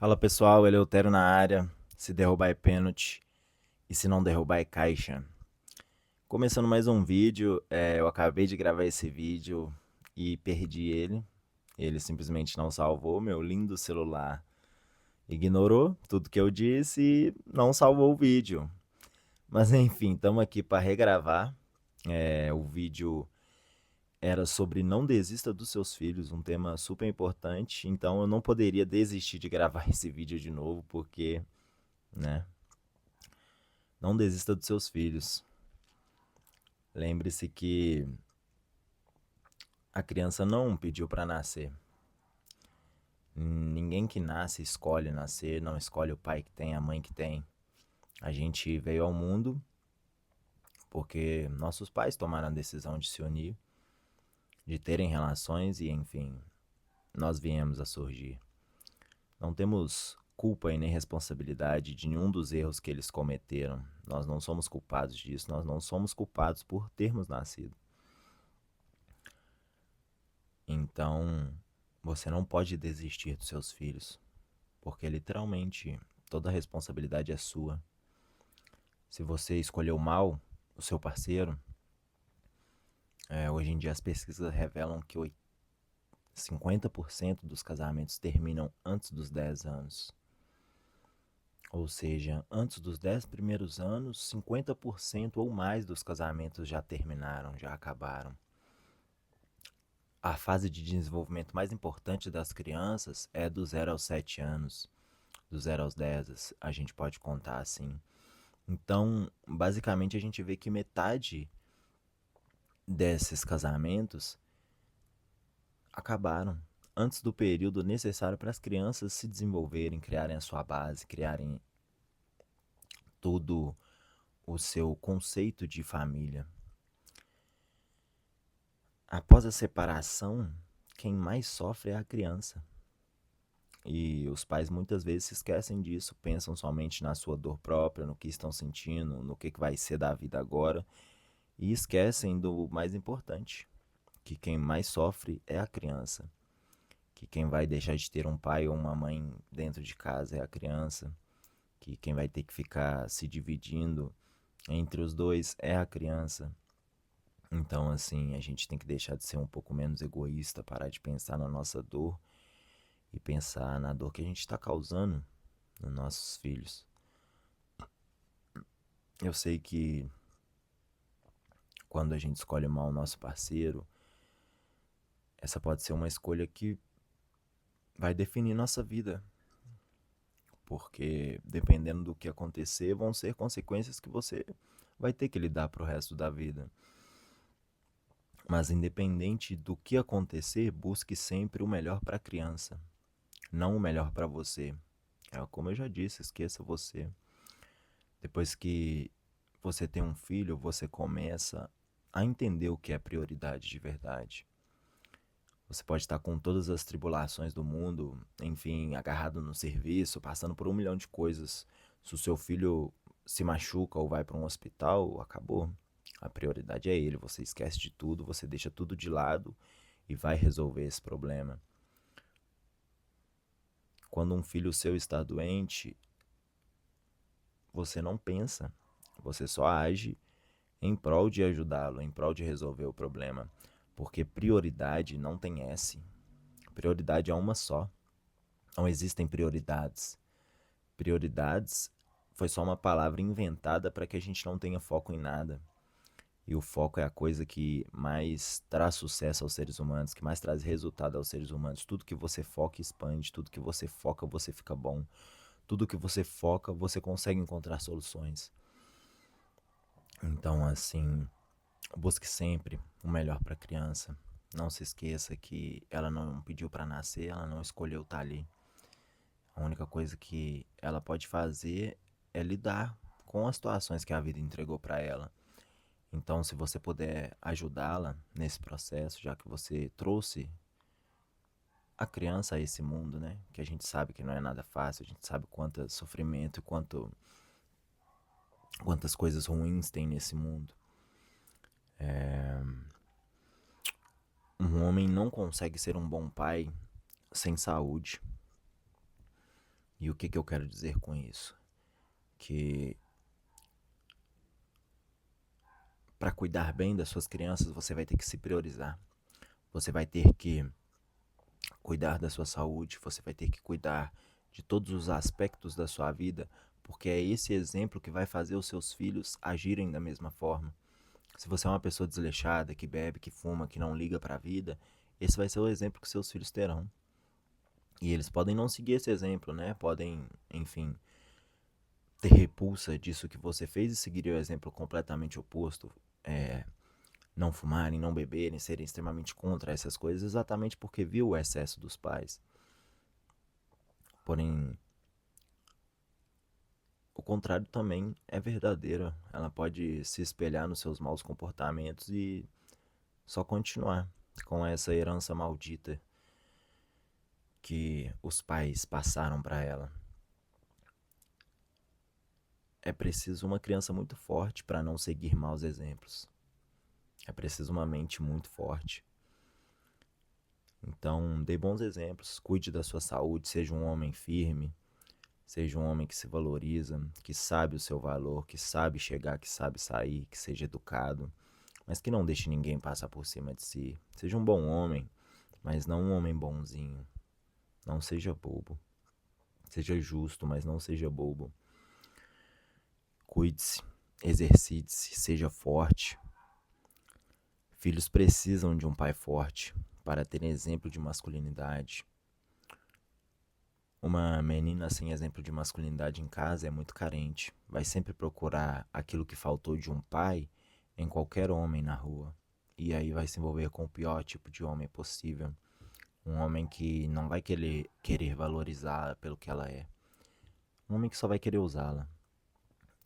Fala pessoal, Eleutério na área. Se derrubar é pênalti e se não derrubar é caixa. Começando mais um vídeo, eu acabei de gravar esse vídeo e perdi ele. Ele simplesmente não salvou, meu lindo celular ignorou tudo que eu disse e não salvou o vídeo. Mas enfim, estamos aqui para regravar. O vídeo era sobre não desista dos seus filhos, um tema super importante. Então eu não poderia desistir de gravar esse vídeo de novo, porque, né? Não desista dos seus filhos. Lembre-se que a criança não pediu para nascer. Ninguém que nasce escolhe nascer, não escolhe o pai que tem, a mãe que tem. A gente veio ao mundo porque nossos pais tomaram a decisão de se unir, de terem relações e, enfim, nós viemos a surgir. Não temos culpa e nem responsabilidade de nenhum dos erros que eles cometeram. Nós não somos culpados disso, nós não somos culpados por termos nascido. Então, você não pode desistir dos seus filhos, porque literalmente toda a responsabilidade é sua. Se você escolheu mal o seu parceiro, hoje em dia as pesquisas revelam que 50% dos casamentos terminam antes dos 10 anos. Ou seja, antes dos 10 primeiros anos, 50% ou mais dos casamentos já terminaram, já acabaram. A fase de desenvolvimento mais importante das crianças é do 0 aos 7 anos. Do 0 aos 10, a gente pode contar assim. Então, basicamente, a gente vê que metade desses casamentos acabaram antes do período necessário para as crianças se desenvolverem, criarem a sua base, criarem todo o seu conceito de família. Após a separação, quem mais sofre é a criança. E os pais muitas vezes se esquecem disso, pensam somente na sua dor própria, no que estão sentindo, no que vai ser da vida agora, e esquecem do mais importante, que quem mais sofre é a criança, que quem vai deixar de ter um pai ou uma mãe dentro de casa é a criança, que quem vai ter que ficar se dividindo entre os dois é a criança. Então, assim, a gente tem que deixar de ser um pouco menos egoísta, parar de pensar na nossa dor e pensar na dor que a gente está causando nos nossos filhos. Eu sei que quando a gente escolhe mal o nosso parceiro, essa pode ser uma escolha que vai definir nossa vida, porque dependendo do que acontecer, vão ser consequências que você vai ter que lidar pro resto da vida. Mas independente do que acontecer, busque sempre o melhor para a criança, não o melhor para você. Como eu já disse, esqueça você. Depois que você tem um filho, você começa a entender o que é prioridade de verdade. Você pode estar com todas as tribulações do mundo, enfim, agarrado no serviço, passando por 1 milhão de coisas. Se o seu filho se machuca ou vai para um hospital, acabou. A prioridade é ele. Você esquece de tudo, você deixa tudo de lado e vai resolver esse problema. Quando um filho seu está doente, você não pensa, você só age em prol de ajudá-lo, em prol de resolver o problema. Porque prioridade não tem S. Prioridade é uma só. Não existem prioridades. Prioridades foi só uma palavra inventada para que a gente não tenha foco em nada. E o foco é a coisa que mais traz sucesso aos seres humanos, que mais traz resultado aos seres humanos. Tudo que você foca expande, tudo que você foca você fica bom. Tudo que você foca você consegue encontrar soluções. Então, assim, busque sempre o melhor para a criança. Não se esqueça que ela não pediu para nascer, ela não escolheu estar ali. A única coisa que ela pode fazer é lidar com as situações que a vida entregou para ela. Então, se você puder ajudá-la nesse processo, já que você trouxe a criança a esse mundo, né? Que a gente sabe que não é nada fácil, a gente sabe quanto sofrimento e quantas coisas ruins tem nesse mundo. Um homem não consegue ser um bom pai sem saúde. E o que que eu quero dizer com isso? Que para cuidar bem das suas crianças, você vai ter que se priorizar. Você vai ter que cuidar da sua saúde, você vai ter que cuidar de todos os aspectos da sua vida, porque é esse exemplo que vai fazer os seus filhos agirem da mesma forma. Se você é uma pessoa desleixada, que bebe, que fuma, que não liga para a vida, esse vai ser o exemplo que seus filhos terão. E eles podem não seguir esse exemplo, né? Podem, enfim, ter repulsa disso que você fez e seguir o exemplo completamente oposto. Não fumarem, não beberem, serem extremamente contra essas coisas, exatamente porque viu o excesso dos pais. Porém, o contrário também é verdadeiro. Ela pode se espelhar nos seus maus comportamentos e só continuar com essa herança maldita que os pais passaram para ela. É preciso uma criança muito forte para não seguir maus exemplos. É preciso uma mente muito forte. Então, dê bons exemplos, cuide da sua saúde, seja um homem firme, seja um homem que se valoriza, que sabe o seu valor, que sabe chegar, que sabe sair, que seja educado, mas que não deixe ninguém passar por cima de si. Seja um bom homem, mas não um homem bonzinho. Não seja bobo. Seja justo, mas não seja bobo. Cuide-se, exercite-se, seja forte. Filhos precisam de um pai forte para terem exemplo de masculinidade. Uma menina sem exemplo de masculinidade em casa é muito carente. Vai sempre procurar aquilo que faltou de um pai em qualquer homem na rua. E aí vai se envolver com o pior tipo de homem possível. Um homem que não vai querer valorizá-la pelo que ela é. Um homem que só vai querer usá-la.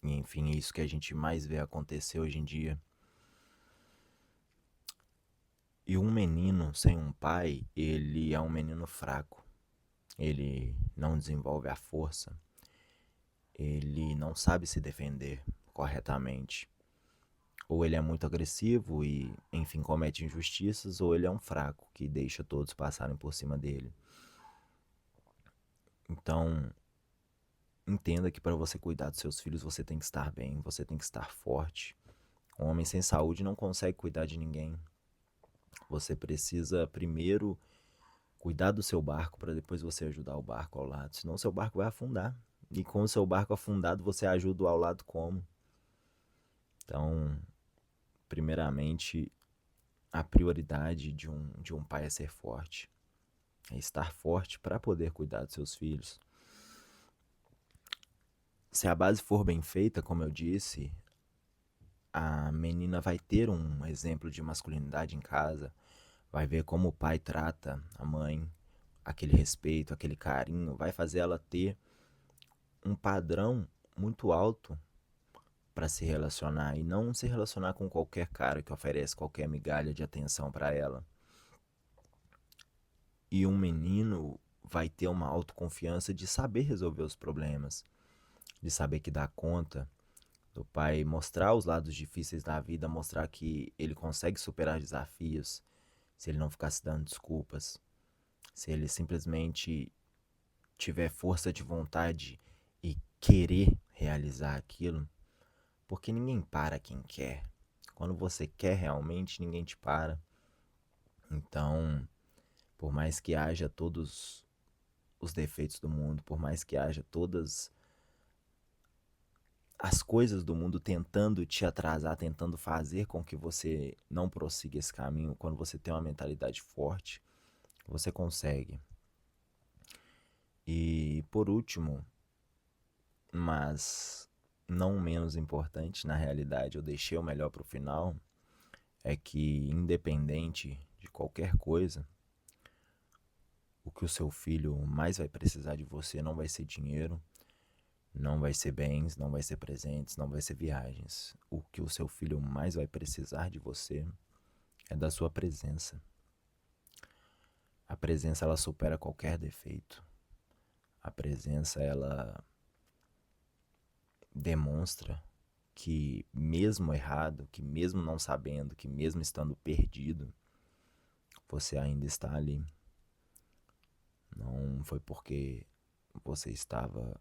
E enfim, é isso que a gente mais vê acontecer hoje em dia. E um menino sem um pai, ele é um menino fraco. Ele não desenvolve a força. Ele não sabe se defender corretamente. Ou ele é muito agressivo e, enfim, comete injustiças, ou ele é um fraco que deixa todos passarem por cima dele. Então, entenda que para você cuidar dos seus filhos, você tem que estar bem, você tem que estar forte. Um homem sem saúde não consegue cuidar de ninguém. Você precisa primeiro cuidar do seu barco para depois você ajudar o barco ao lado. Senão seu barco vai afundar. E com o seu barco afundado, você ajuda o ao lado como? Então, primeiramente, a prioridade de um pai é ser forte. É estar forte para poder cuidar dos seus filhos. Se a base for bem feita, como eu disse, a menina vai ter um exemplo de masculinidade em casa, vai ver como o pai trata a mãe, aquele respeito, aquele carinho, vai fazer ela ter um padrão muito alto para se relacionar e não se relacionar com qualquer cara que oferece qualquer migalha de atenção para ela. E um menino vai ter uma autoconfiança de saber resolver os problemas, de saber que dá conta, do pai mostrar os lados difíceis da vida, mostrar que ele consegue superar desafios, se ele não ficar se dando desculpas, se ele simplesmente tiver força de vontade e querer realizar aquilo, porque ninguém para quem quer. Quando você quer realmente, ninguém te para. Então, por mais que haja todos os defeitos do mundo, por mais que haja todas as coisas do mundo tentando te atrasar, tentando fazer com que você não prossiga esse caminho, quando você tem uma mentalidade forte, você consegue. E por último, mas não menos importante, na realidade, eu deixei o melhor para o final, é que independente de qualquer coisa, o que o seu filho mais vai precisar de você não vai ser dinheiro, não vai ser bens, não vai ser presentes, não vai ser viagens. O que o seu filho mais vai precisar de você é da sua presença. A presença, ela supera qualquer defeito. A presença, ela demonstra que mesmo errado, que mesmo não sabendo, que mesmo estando perdido, você ainda está ali. Não foi porque você estava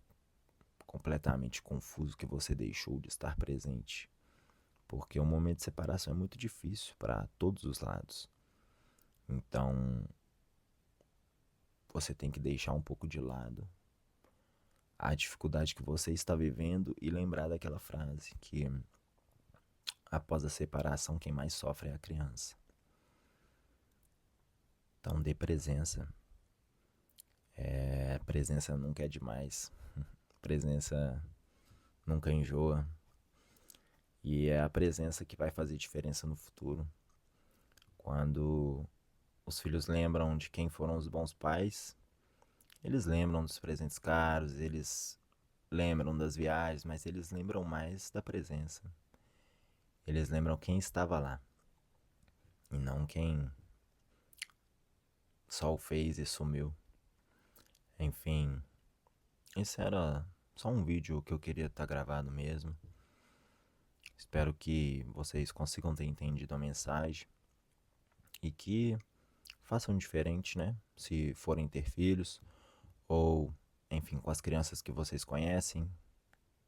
completamente confuso, que você deixou de estar presente. Porque um momento de separação é muito difícil para todos os lados. Então, você tem que deixar um pouco de lado a dificuldade que você está vivendo e lembrar daquela frase que após a separação quem mais sofre é a criança. Então dê presença. Presença nunca é demais. Presença nunca enjoa. E é a presença que vai fazer diferença no futuro. Quando os filhos lembram de quem foram os bons pais, eles lembram dos presentes caros, eles lembram das viagens, mas eles lembram mais da presença. Eles lembram quem estava lá e não quem só o fez e sumiu. Enfim, esse era só um vídeo que eu queria estar gravado mesmo. Espero que vocês consigam ter entendido a mensagem e que façam diferente, né? Se forem ter filhos ou, enfim, com as crianças que vocês conhecem,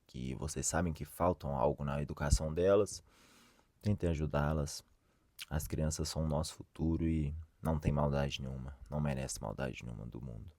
que vocês sabem que faltam algo na educação delas, tentem ajudá-las. As crianças são o nosso futuro e não tem maldade nenhuma, não merece maldade nenhuma do mundo.